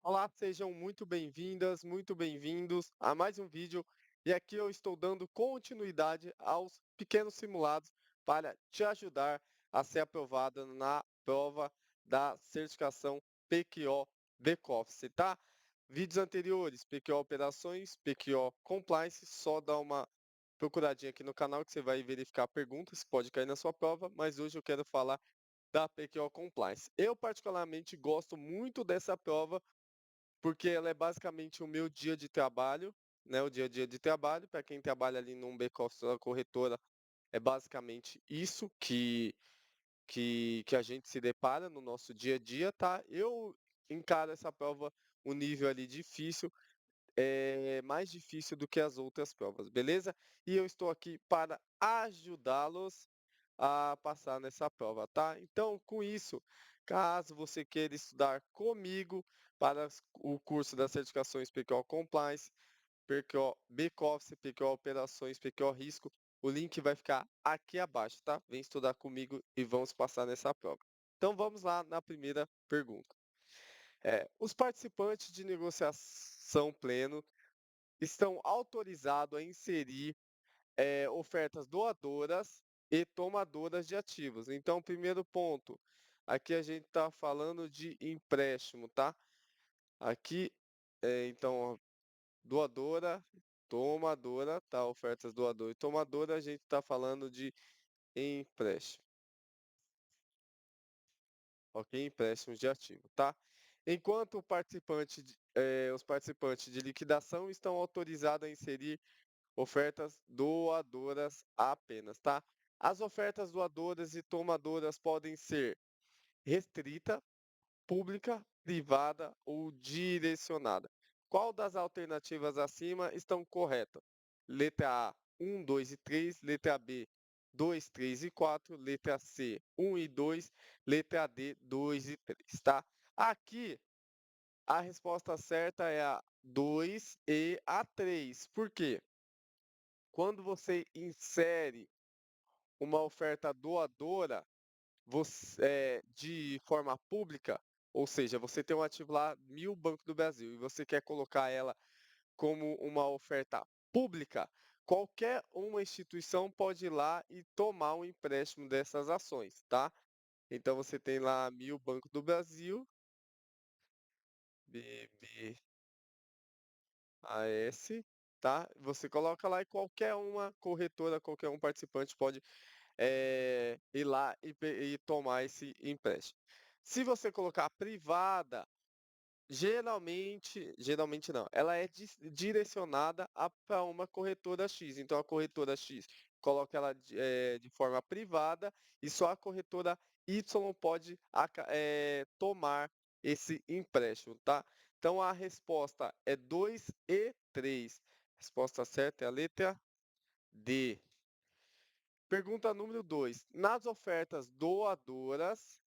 Olá, sejam muito bem-vindas, muito bem-vindos a mais um vídeo. E aqui eu estou dando continuidade aos pequenos simulados para te ajudar a ser aprovada na prova da certificação PQO Back-Office, tá? Vídeos anteriores, PQO Operações, PQO Compliance, só dá uma procuradinha aqui no canal que você vai verificar perguntas, pode cair na sua prova, mas hoje eu quero falar da PQO Compliance. Eu particularmente gosto muito dessa prova porque ela é basicamente o meu dia de trabalho, né, o dia a dia de trabalho, para quem trabalha ali num back-office da corretora, é basicamente isso que a gente se depara no nosso dia a dia, tá? Eu encaro essa prova um nível ali difícil, mais difícil do que as outras provas, beleza? E eu estou aqui para ajudá-los a passar nessa prova, tá? Então, com isso, caso você queira estudar comigo para o curso das certificações PQO Compliance, PQO Back-Office, PQO Operações, PQO Risco, o link vai ficar aqui abaixo, tá? Vem estudar comigo e vamos passar nessa prova. Então, vamos lá na primeira pergunta. Os participantes de negociação pleno estão autorizados a inserir ofertas doadoras e tomadoras de ativos. Então, primeiro ponto, aqui a gente está falando de empréstimo, tá? Aqui, então, doadora, tomadora, tá? Ofertas doadora e tomadora, a gente está falando de empréstimo, ok? Empréstimos de ativo, tá? Enquanto os participantes de liquidação estão autorizados a inserir ofertas doadoras apenas, tá? As ofertas doadoras e tomadoras podem ser restrita, pública, privada ou direcionada. Qual das alternativas acima estão corretas? Letra A, 1, 2 e 3, letra B, 2, 3 e 4, letra C, 1 e 2, letra D, 2 e 3, tá? Aqui a resposta certa é a 2 e a 3. Por quê? Quando você insere uma oferta doadora, de forma pública, ou seja, você tem um ativo lá, 1000 Banco do Brasil, e você quer colocar ela como uma oferta pública, qualquer uma instituição pode ir lá e tomar um empréstimo dessas ações, tá? Então você tem lá 1000 Banco do Brasil, BBAS, tá? Você coloca lá e qualquer uma corretora, qualquer um participante pode ir lá e tomar esse empréstimo. Se você colocar privada, geralmente não, ela é direcionada para uma corretora X. Então a corretora X coloca ela de forma privada e só a corretora Y pode tomar esse empréstimo, tá? Então a resposta é 2 e 3. Resposta certa é a letra D. Pergunta número 2. Nas ofertas doadoras,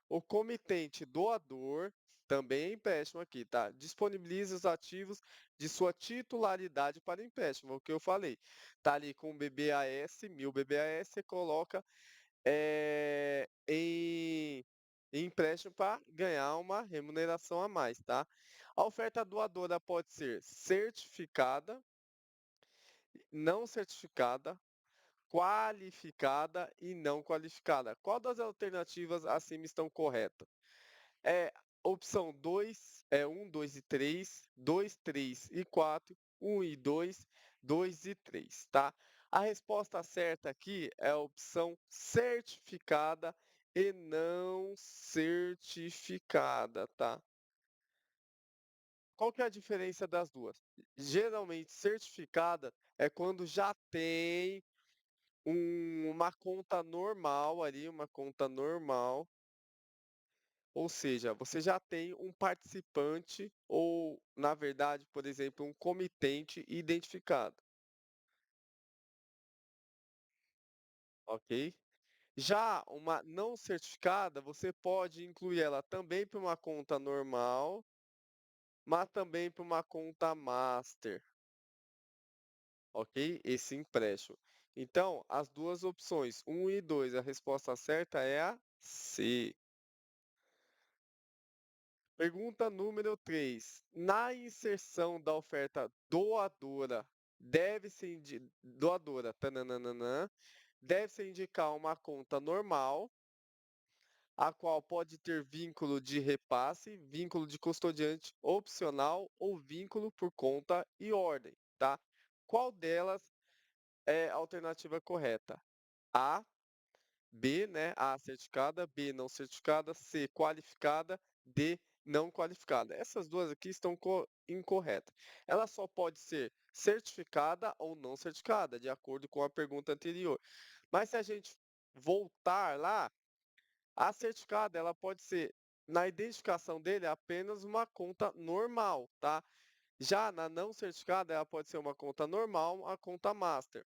o comitente doador, também é empréstimo aqui, tá? Disponibiliza os ativos de sua titularidade para empréstimo, o que eu falei. Tá ali com o BBAS, 1000 BBAS, você coloca em empréstimo para ganhar uma remuneração a mais, tá? A oferta doadora pode ser certificada, não certificada, qualificada e não qualificada. Qual das alternativas acima estão corretas? É opção 2, 1, 2 e 3, 2, 3 e 4, 1 e 2, 2 e 3, tá? A resposta certa aqui é a opção certificada e não certificada, tá? Qual que é a diferença das duas? Geralmente, certificada é quando já tem uma conta normal ali, uma conta normal, ou seja, você já tem um participante ou, na verdade, por exemplo, um comitente identificado, ok? Já uma não certificada, você pode incluir ela também para uma conta normal, mas também para uma conta master, ok? Esse empréstimo. Então, as duas opções, um e 2, a resposta certa é a C. Pergunta número 3. Na inserção da oferta doadora, doadora, tananana, deve-se indicar uma conta normal, a qual pode ter vínculo de repasse, vínculo de custodiante opcional ou vínculo por conta e ordem, tá? Qual delas é a alternativa correta? A, B, né? A certificada, B não certificada, C qualificada, D não qualificada. Essas duas aqui estão incorretas. Ela só pode ser certificada ou não certificada, de acordo com a pergunta anterior. Mas se a gente voltar lá, a certificada ela pode ser, na identificação dele, apenas uma conta normal, tá? Já na não certificada, ela pode ser uma conta normal, a conta master.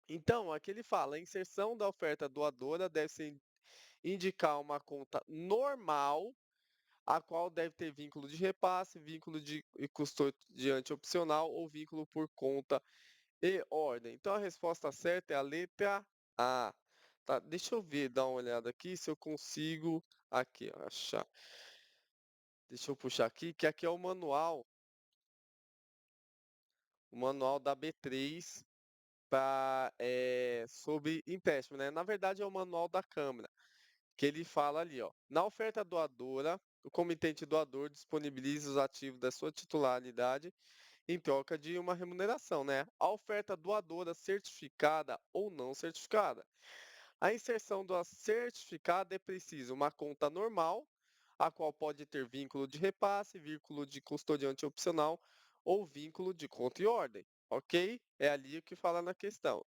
Então, aqui ele fala, a inserção da oferta doadora deve ser indicar uma conta normal, a qual deve ter vínculo de repasse, vínculo de custodiante opcional ou vínculo por conta e ordem. Então, a resposta certa é a letra A. Tá, deixa eu ver, dar uma olhada aqui se eu consigo aqui, ó, achar. Deixa eu puxar aqui, que aqui é o manual da B3 sobre empréstimo, né? Na verdade, é o manual da Câmara, que ele fala ali, ó. Na oferta doadora, o comitente doador disponibiliza os ativos da sua titularidade em troca de uma remuneração, né? A oferta doadora certificada ou não certificada. A inserção do certificado é preciso uma conta normal, a qual pode ter vínculo de repasse, vínculo de custodiante opcional ou vínculo de conta e ordem, ok? É ali o que fala na questão.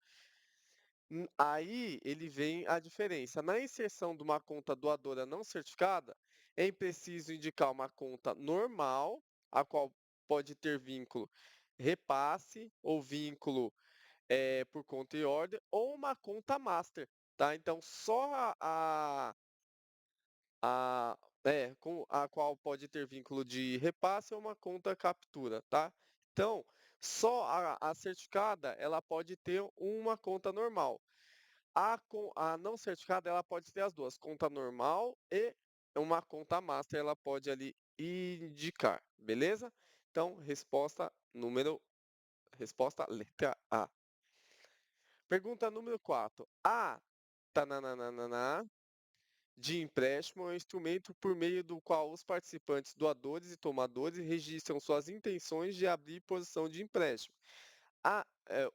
Aí ele vem a diferença. Na inserção de uma conta doadora não certificada, é preciso indicar uma conta normal, a qual pode ter vínculo repasse ou vínculo por conta e ordem, ou uma conta master, tá? Então, só com a qual pode ter vínculo de repasse ou uma conta captura, tá? Então, só a certificada, ela pode ter uma conta normal. A não certificada, ela pode ter as duas, conta normal e uma conta master, ela pode ali indicar, beleza? Então, resposta letra A. Pergunta número 4. A tananana, de empréstimo é um instrumento por meio do qual os participantes, doadores e tomadores registram suas intenções de abrir posição de empréstimo.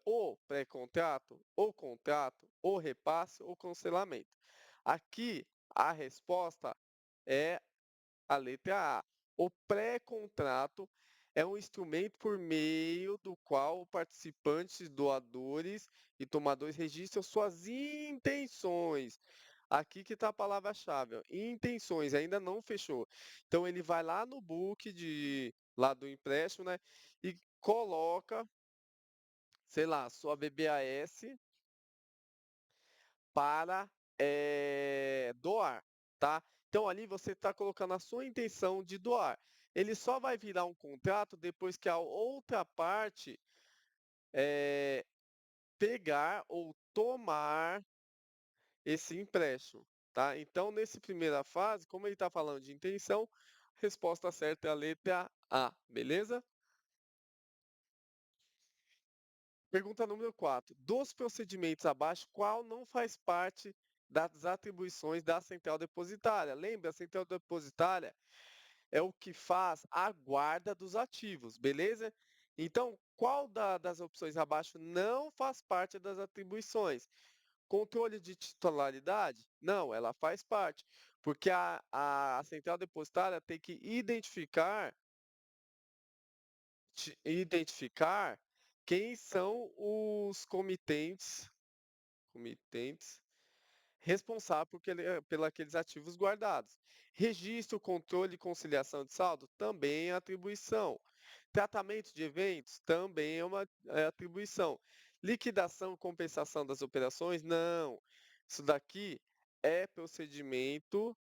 O pré-contrato, o contrato, o repasse ou cancelamento. Aqui a resposta é a letra A. O pré-contrato é um instrumento por meio do qual participantes, doadores e tomadores registram suas intenções. Aqui que está a palavra-chave, ó, intenções, ainda não fechou. Então ele vai lá no book lá do empréstimo, né, e coloca, sei lá, sua BBAS para doar, tá? Então ali você está colocando a sua intenção de doar. Ele só vai virar um contrato depois que a outra parte pegar ou tomar esse empréstimo, tá? Então, nessa primeira fase, como ele está falando de intenção, a resposta certa é a letra A, beleza? Pergunta número 4. Dos procedimentos abaixo, qual não faz parte das atribuições da central depositária? Lembra, a central depositária é o que faz a guarda dos ativos, beleza? Então, qual das opções abaixo não faz parte das atribuições? Controle de titularidade? Não, ela faz parte, porque a central depositária tem que identificar quem são os comitentes responsáveis por aqueles ativos guardados. Registro, controle e conciliação de saldo? Também é atribuição. Tratamento de eventos? Também é uma atribuição. Liquidação, compensação das operações? Não. Isso daqui é procedimento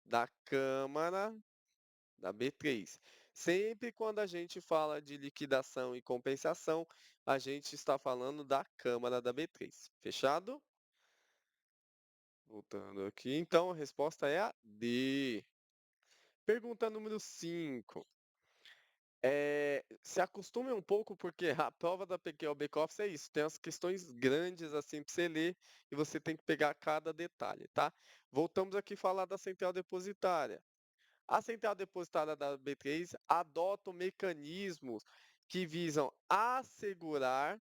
da Câmara da B3. Sempre quando a gente fala de liquidação e compensação, a gente está falando da Câmara da B3. Fechado? Voltando aqui, então a resposta é a D. Pergunta número 5. Se acostume um pouco, porque a prova da PQ Bake-Off é isso, tem as questões grandes, assim, para você ler e você tem que pegar cada detalhe, tá? Voltamos aqui a falar da central depositária. A central depositária da B3 adota mecanismos que visam assegurar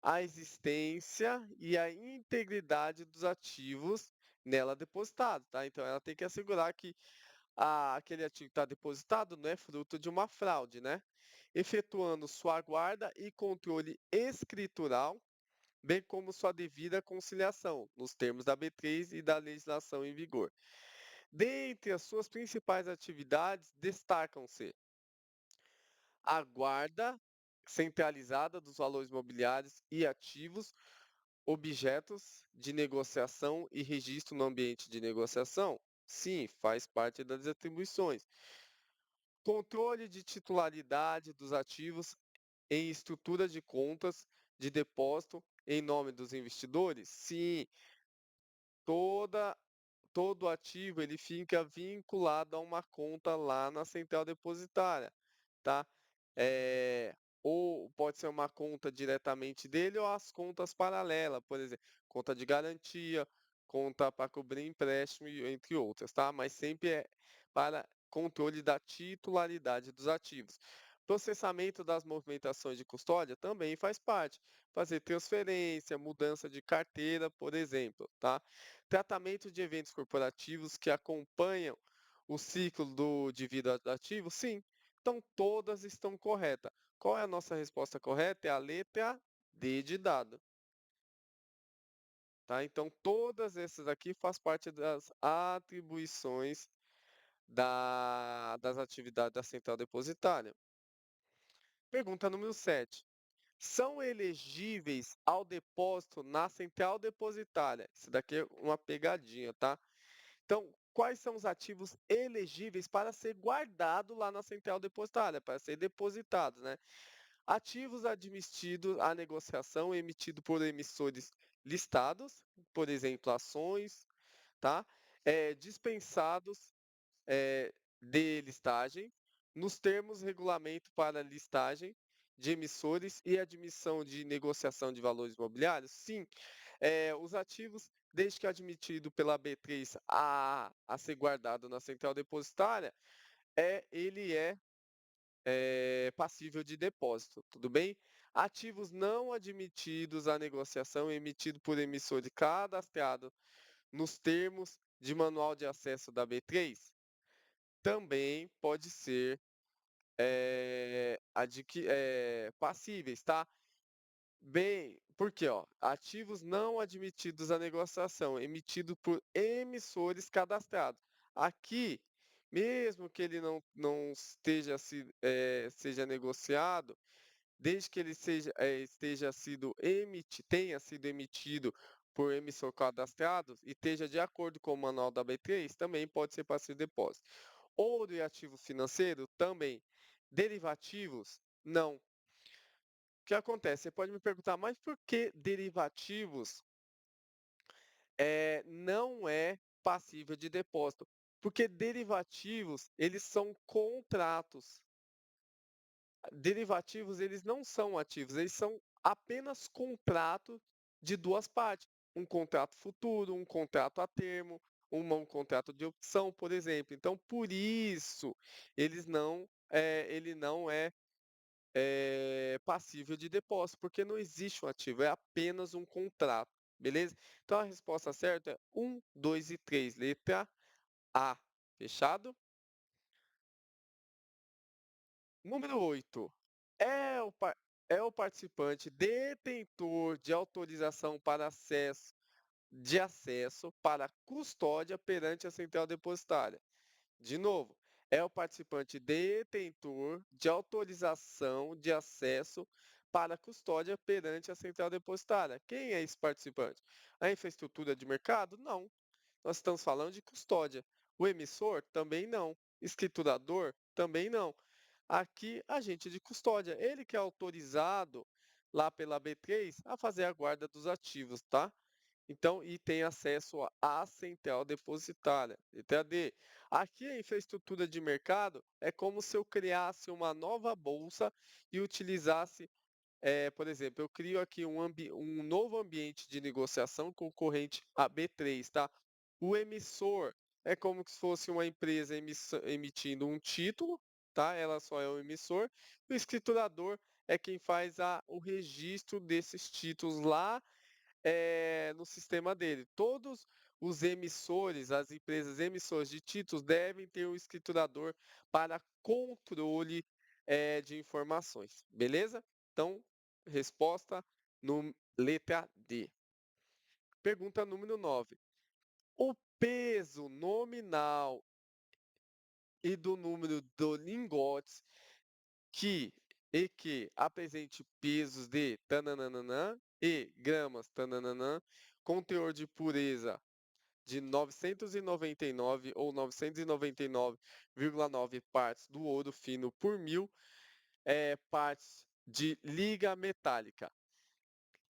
a existência e a integridade dos ativos nela depositados, tá? Então ela tem que assegurar que aquele ativo que está depositado não é fruto de uma fraude, né? Efetuando sua guarda e controle escritural, bem como sua devida conciliação, nos termos da B3 e da legislação em vigor. Dentre as suas principais atividades, destacam-se a guarda centralizada dos valores mobiliários e ativos, objetos de negociação e registro no ambiente de negociação. Sim, faz parte das atribuições. Controle de titularidade dos ativos em estrutura de contas de depósito em nome dos investidores? Sim, toda todo ativo ele fica vinculado a uma conta lá na central depositária, tá? Ou pode ser uma conta diretamente dele ou as contas paralelas, por exemplo, conta de garantia, conta para cobrir empréstimo, entre outras, tá? Mas sempre é para controle da titularidade dos ativos. Processamento das movimentações de custódia também faz parte. Fazer transferência, mudança de carteira, por exemplo, tá? Tratamento de eventos corporativos que acompanham o ciclo de vida do ativo? Sim. Então, todas estão corretas. Qual é a nossa resposta correta? É a letra D de dado. Tá? Então, todas essas aqui faz parte das atribuições das atividades da central depositária. Pergunta número 7. São elegíveis ao depósito na central depositária? Isso daqui é uma pegadinha, tá? Então, quais são os ativos elegíveis para ser guardado lá na central depositária, para ser depositados, né? Ativos admitidos à negociação emitido por emissores listados, por exemplo, ações, tá? Dispensados de listagem, nos termos regulamento para listagem de emissores e admissão de negociação de valores imobiliários? Sim, os ativos, desde que admitido pela B3 a ser guardado na central depositária, ele é passível de depósito, tudo bem? Ativos não admitidos à negociação emitido por emissor cadastrado nos termos de manual de acesso da B3 também pode ser passíveis, tá? Bem, porque ó, ativos não admitidos à negociação, emitido por emissores cadastrados. Aqui, mesmo que ele seja negociado, desde que ele tenha sido emitido por emissor cadastrado e esteja de acordo com o manual da B3, também pode ser passivo de depósito. Ouro e ativo financeiro também. Derivativos? Não. O que acontece? Você pode me perguntar, mas por que derivativos não é passível de depósito? Porque derivativos, eles são contratos. Derivativos, eles não são ativos, eles são apenas contrato de duas partes. Um contrato futuro, um contrato a termo, um contrato de opção, por exemplo. Então, por isso, ele não é passível de depósito, porque não existe um ativo, é apenas um contrato, beleza? Então, a resposta certa é 1, 2 e 3, letra A. Fechado? Número 8. É o, par- é o participante detentor de autorização para acesso para custódia perante a central depositária. De novo, é o participante detentor de autorização de acesso para custódia perante a central depositária. Quem é esse participante? A infraestrutura de mercado? Não. Nós estamos falando de custódia. O emissor? Também não. Escriturador? Também não. Aqui, agente de custódia, ele que é autorizado lá pela B3 a fazer a guarda dos ativos, tá? Então, e tem acesso à central depositária, letra D. Aqui a infraestrutura de mercado é como se eu criasse uma nova bolsa e utilizasse, por exemplo, eu crio aqui um novo ambiente de negociação concorrente a B3, tá? O emissor é como se fosse uma empresa emitindo um título, tá? Ela só é o emissor. O escriturador é quem faz o registro desses títulos lá, no sistema dele. Todos os emissores, as empresas emissoras de títulos devem ter um escriturador para controle, de informações, beleza? Então, resposta no letra D. Pergunta número 9. O peso nominal e do número de lingotes que apresente pesos de tananana e gramas tananana, com teor de pureza de 999 ou 999,9 partes do ouro fino por mil, partes de liga metálica.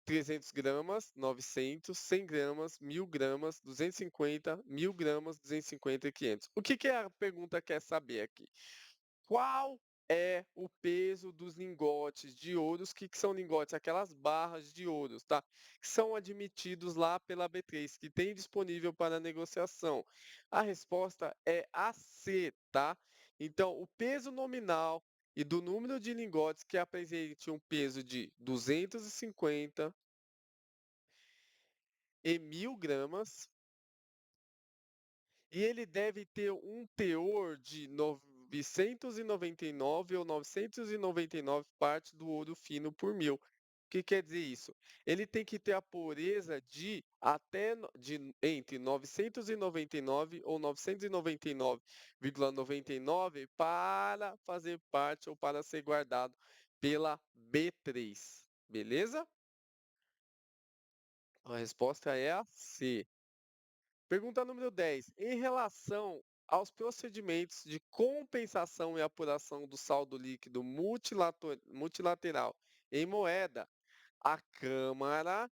300 gramas, 900, 100 gramas, 1000 gramas, 250, 1000 gramas, 250 e 500. O que a pergunta quer saber aqui? Qual é o peso dos lingotes de ouros? Que são lingotes? Aquelas barras de ouros, tá? Que são admitidos lá pela B3, que tem disponível para negociação. A resposta é a C, tá? Então, o peso nominal e do número de lingotes que apresente um peso de 250 e 1000 gramas, e ele deve ter um teor de 999 ou 999 partes do ouro fino por mil. O que quer dizer isso? Ele tem que ter a pureza de entre 999 ou 999,99 para fazer parte ou para ser guardado pela B3. Beleza? A resposta é a C. Pergunta número 10. Em relação aos procedimentos de compensação e apuração do saldo líquido multilateral em moeda, a Câmara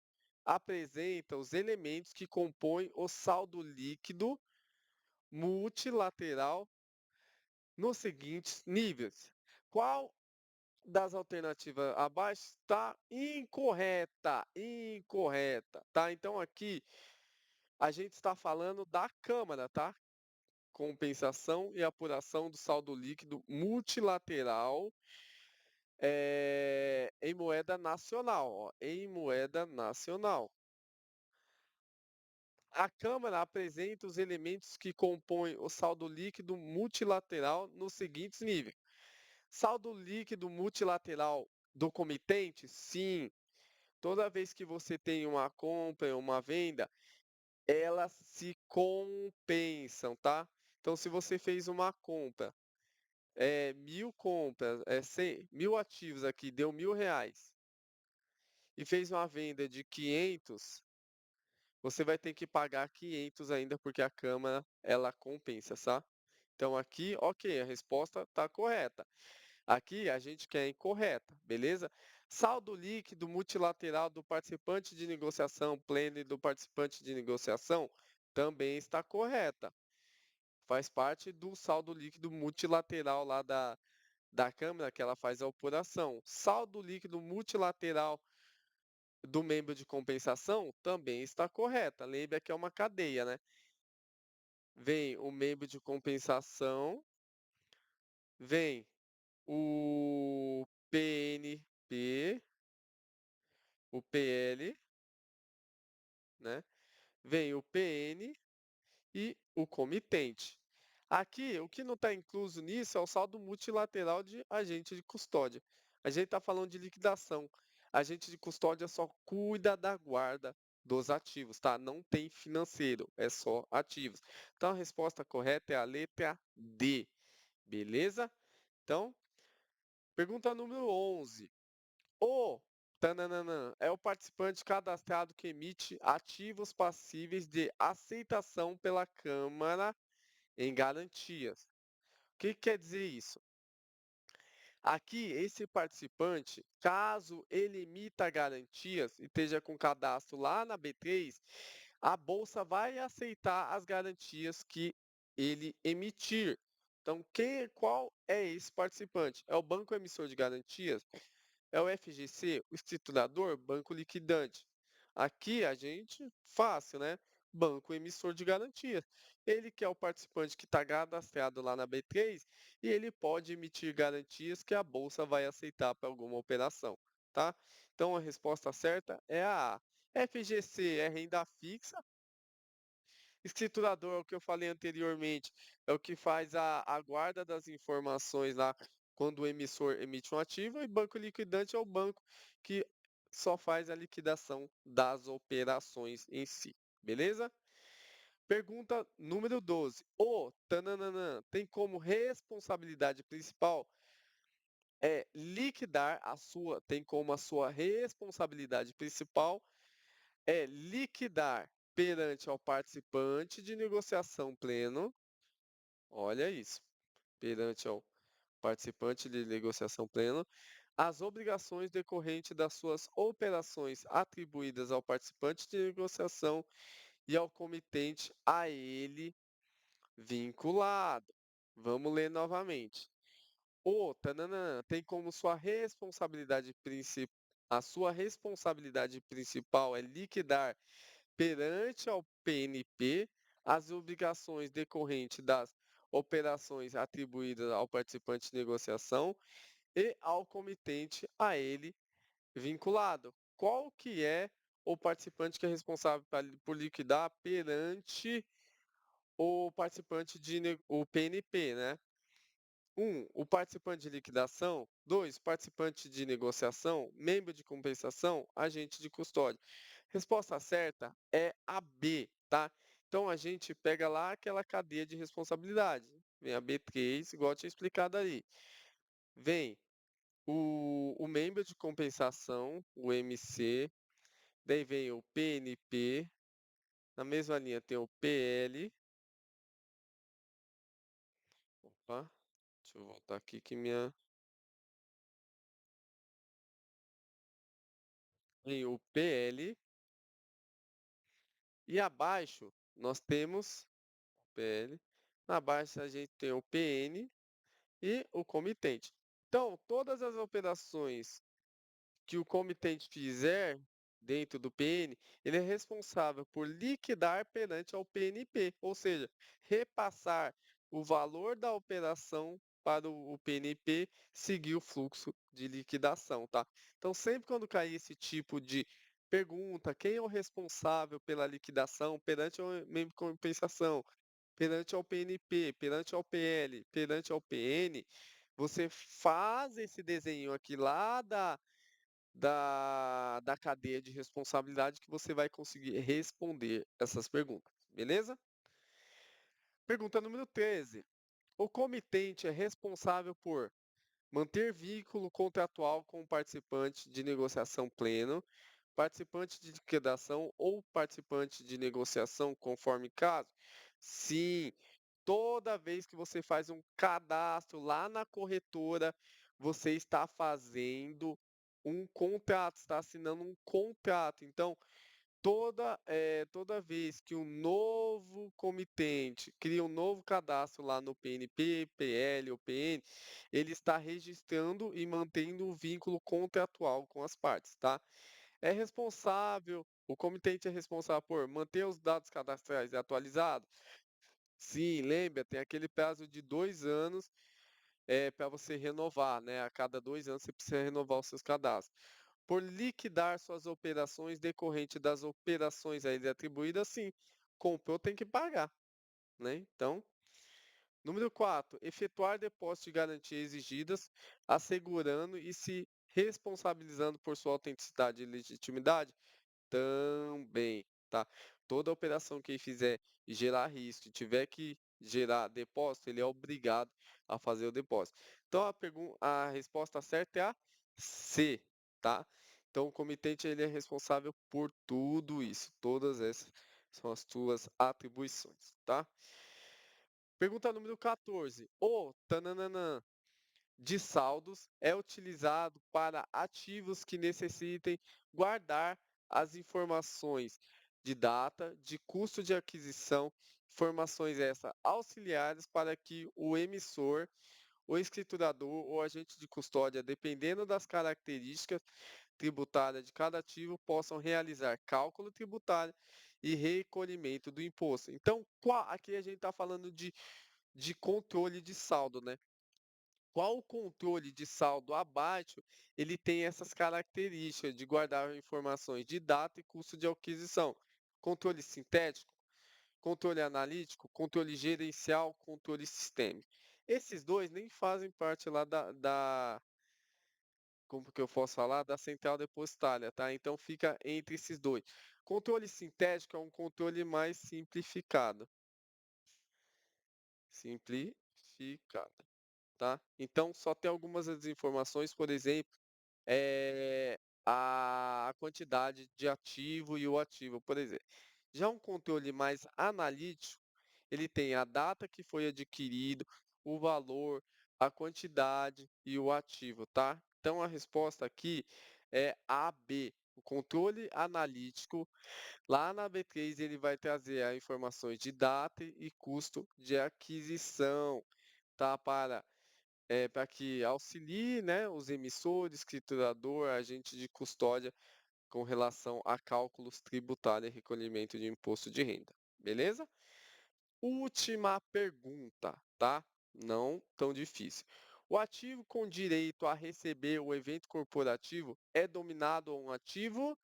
apresenta os elementos que compõem o saldo líquido multilateral nos seguintes níveis. Qual das alternativas abaixo está incorreta? Incorreta, tá? Então aqui a gente está falando da Câmara, tá? Compensação e apuração do saldo líquido multilateral, em moeda nacional, ó, em moeda nacional. A Câmara apresenta os elementos que compõem o saldo líquido multilateral nos seguintes níveis. Saldo líquido multilateral do comitente? Sim. Toda vez que você tem uma compra ou uma venda, elas se compensam, tá? Então, se você fez uma compra, 1000 compras, 1000 ativos aqui, deu R$ 1.000, e fez uma venda de 500, você vai ter que pagar 500 ainda, porque a Câmara, ela compensa, tá? Então aqui, ok, a resposta está correta. Aqui a gente quer incorreta, beleza? Saldo líquido multilateral do participante de negociação pleno e do participante de negociação também está correta. Faz parte do saldo líquido multilateral lá da Câmara, que ela faz a apuração. Saldo líquido multilateral do membro de compensação também está correta. Lembra que é uma cadeia, né? Vem o membro de compensação, vem o PNP, o PL, né? Vem o PN e o comitente. Aqui, o que não está incluso nisso é o saldo multilateral de agente de custódia. A gente está falando de liquidação. Agente de custódia só cuida da guarda dos ativos, tá? Não tem financeiro, é só ativos. Então, a resposta correta é a letra D, beleza? Então, pergunta número 11. O tananã é o participante cadastrado que emite ativos passíveis de aceitação pela Câmara em garantias. O que quer dizer isso? Aqui, esse participante, caso ele emita garantias e esteja com cadastro lá na B3, a bolsa vai aceitar as garantias que ele emitir. Então, qual é esse participante? É o banco emissor de garantias? É o FGC, o estruturador, banco liquidante. Aqui a gente, fácil, né? Banco emissor de garantias. Ele que é o participante que está cadastrado lá na B3 e ele pode emitir garantias que a bolsa vai aceitar para alguma operação, tá? Então a resposta certa é a A. FGC é renda fixa, escriturador, é o que eu falei anteriormente, é o que faz a guarda das informações lá quando o emissor emite um ativo, e banco liquidante é o banco que só faz a liquidação das operações em si, beleza? Pergunta número 12. O tananã tem como responsabilidade principal tem como a sua responsabilidade principal liquidar perante ao participante de negociação pleno, olha isso, perante ao participante de negociação pleno, as obrigações decorrentes das suas operações atribuídas ao participante de negociação e ao comitente a ele vinculado. Vamos ler novamente. O tananã tem como sua responsabilidade principal, a sua responsabilidade principal é liquidar perante ao PNP as obrigações decorrentes das operações atribuídas ao participante de negociação e ao comitente a ele vinculado. Qual que é o participante que é responsável por liquidar perante o participante o PNP, né? 1. O participante de liquidação. 2. Participante de negociação, membro de compensação, agente de custódia. Resposta certa é a B, tá? Então a gente pega lá aquela cadeia de responsabilidade. Vem a B3, igual eu tinha explicado ali. Vem o membro de compensação, o MC. Daí vem o PNP. Na mesma linha tem o PL. Opa, deixa eu voltar aqui que minha. Tem o PL. E abaixo nós temos PL. Abaixo a gente tem o PN e o comitente. Então, todas as operações que o comitente fizer dentro do PN, ele é responsável por liquidar perante ao PNP, ou seja, repassar o valor da operação para o PNP seguir o fluxo de liquidação, tá? Então, sempre quando cair esse tipo de pergunta, quem é o responsável pela liquidação perante o membro de compensação, perante ao PNP, perante ao PL, perante ao PN, você faz esse desenho aqui lá da cadeia de responsabilidade que você vai conseguir responder essas perguntas, beleza? Pergunta número 13. O comitente é responsável por manter vínculo contratual com o participante de negociação pleno, participante de liquidação ou participante de negociação, conforme caso? Sim, toda vez que você faz um cadastro lá na corretora, você está fazendo um contrato, está assinando um contrato. Então, toda vez que um novo comitente cria um novo cadastro lá no PNP, PL ou PN, ele está registrando e mantendo um vínculo contratual com as partes, tá? O comitente é responsável por manter os dados cadastrais atualizados? Sim, lembra, tem aquele prazo de 2 anos para você renovar, né? A cada 2 anos você precisa renovar os seus cadastros. Por liquidar suas operações decorrente das operações a ele atribuídas, sim. Comprou, tem que pagar, né? Então, número 4, efetuar depósito de garantia exigidas, assegurando e se responsabilizando por sua autenticidade e legitimidade? Também, tá? Toda operação que ele fizer e gerar risco e tiver que gerar depósito, ele é obrigado a fazer o depósito. Então a resposta certa é a C, tá? Então o comitente ele é responsável por tudo isso. Todas essas são as suas atribuições, tá? Pergunta número 14. O tananã de saldos é utilizado para ativos que necessitem guardar as informações de data, de custo de aquisição, informações essas auxiliares para que o emissor, o escriturador ou agente de custódia, dependendo das características tributárias de cada ativo, possam realizar cálculo tributário e recolhimento do imposto. Então, aqui a gente está falando de controle de saldo, né? Qual controle de saldo abaixo, ele tem essas características de guardar informações de data e custo de aquisição. Controle sintético, controle analítico, controle gerencial, controle sistêmico. Esses dois nem fazem parte lá como que eu posso falar, da central depositária, tá? Então fica entre esses dois. Controle sintético é um controle mais simplificado. Simplificado, tá? Então só tem algumas das informações, por exemplo, a quantidade de ativo e o ativo, por exemplo. Já um controle mais analítico, ele tem a data que foi adquirido, o valor, a quantidade e o ativo, tá? Então a resposta aqui é A, B. O controle analítico, lá na B3, ele vai trazer as informações de data e custo de aquisição, tá? Para que auxilie, né, os emissores, escriturador, agente de custódia com relação a cálculos tributários e recolhimento de imposto de renda. Beleza? Última pergunta, tá? Não tão difícil. O ativo com direito a receber o evento corporativo é dominado a um ativo?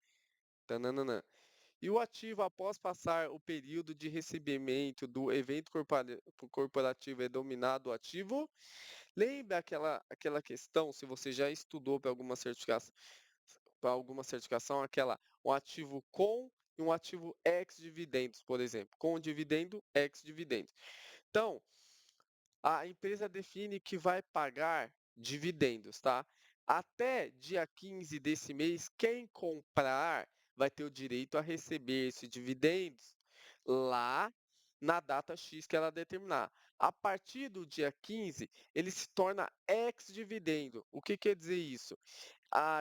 Tananana. E o ativo, após passar o período de recebimento do evento corporativo, é dominado ativo? Lembra aquela questão, se você já estudou para alguma certificação, aquela um ativo com e um ativo ex dividendos, por exemplo, com dividendo, ex dividendos. Então, a empresa define que vai pagar dividendos, tá? Até dia 15 desse mês, quem comprar vai ter o direito a receber esses dividendos lá na data X que ela determinar. A partir do dia 15, ele se torna ex-dividendo. O que quer dizer isso?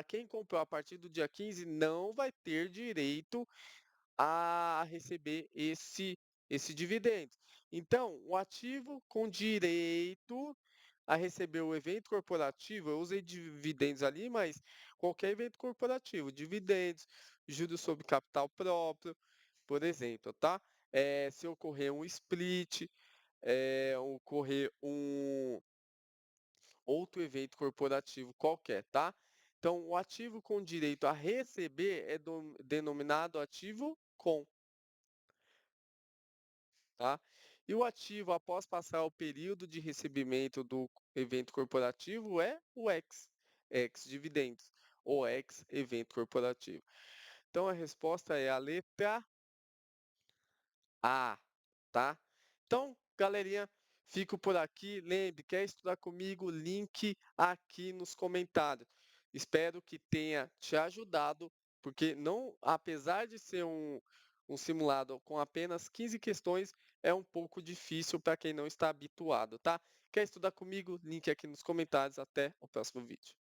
Quem comprou a partir do dia 15 não vai ter direito a receber esse dividendo. Então, o ativo com direito a receber o evento corporativo, eu usei dividendos ali, mas qualquer evento corporativo, dividendos, juros sobre capital próprio, por exemplo, tá? Se ocorrer um split, ocorrer um outro evento corporativo qualquer, tá? Então, o ativo com direito a receber é denominado ativo com, tá? E o ativo após passar o período de recebimento do evento corporativo é o ex-dividendos, ou ex-evento corporativo. Então, a resposta é a letra A, tá? Então, galerinha, fico por aqui. Lembre, quer estudar comigo? Link aqui nos comentários. Espero que tenha te ajudado, porque não, apesar de ser um simulado com apenas 15 questões, é um pouco difícil para quem não está habituado, tá? Quer estudar comigo? Link aqui nos comentários. Até o próximo vídeo.